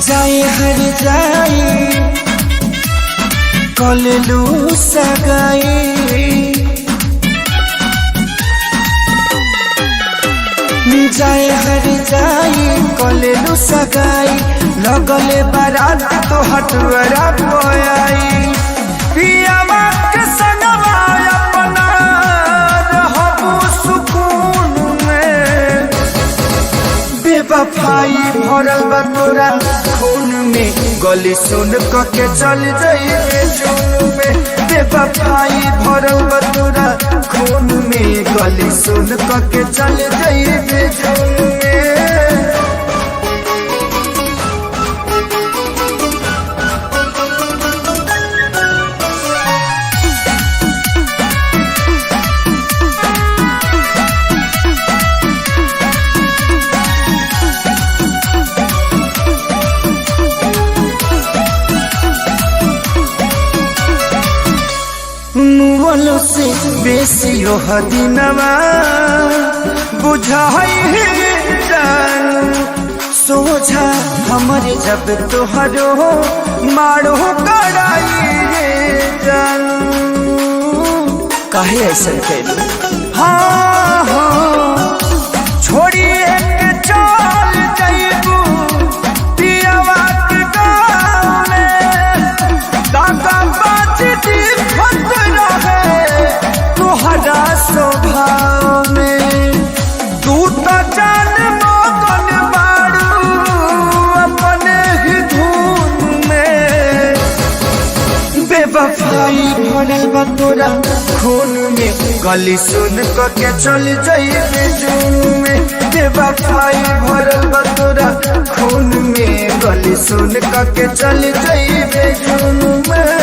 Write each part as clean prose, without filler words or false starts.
जाए हर जाए कललू सगाई जाए हर जाए कललू सगाई लगले बारात तो हटवरा पोयाई पियावा के संगवा अपना रहबू सुकून में बेवफाई भरल बा तोरा खून में गली सुन के चल जाइए जून में बेवफाई भरल बा तोरा खून में गली सुन के चल जाइए जून में। मुवलो से बेसी दिनवा बुझाई जानू सोझा हमारे जब तोहरो मारो कड़ाई जानू काहे ऐसा कैलू। हाँ हाँ छोड़िए के चल जाइबू पियावा के गाँव में दादा बाजी तुहरा स्वभाव में तू तो जान मगन बारू अपने ही धुन में बेवफाई भरल बा तोरा खून में गली सुन के चल जाइए जून में बेवफाई भरल बा तोरा खून में गली सुन के चल जाइए जून में।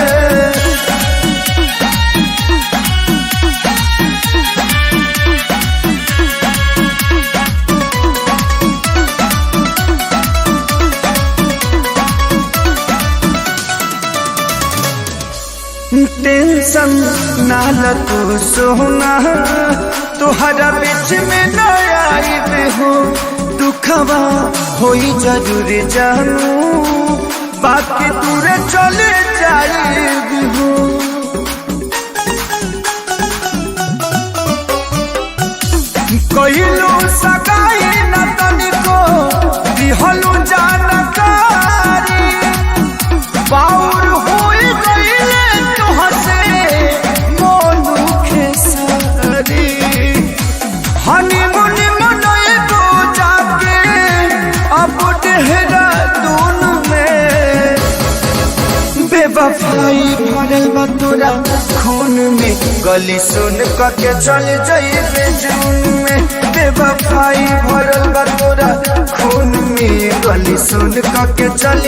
टेंशन ना ल तू सोना तुहरा बीच में न आइबे हो दुखवा होई जरूर जानू बाकी दूरे चले जाइबे हो कहिलो सगाई न तनिको दिहलू जानकारी बाउर होई गइले हनीमून मनइबो जाके अब देहरादून में बेवफाई भरल बा तोरा खून में गली सुन के चल जाइए जून में बेवफाई भरल बा तोरा खून में गली सुन के चल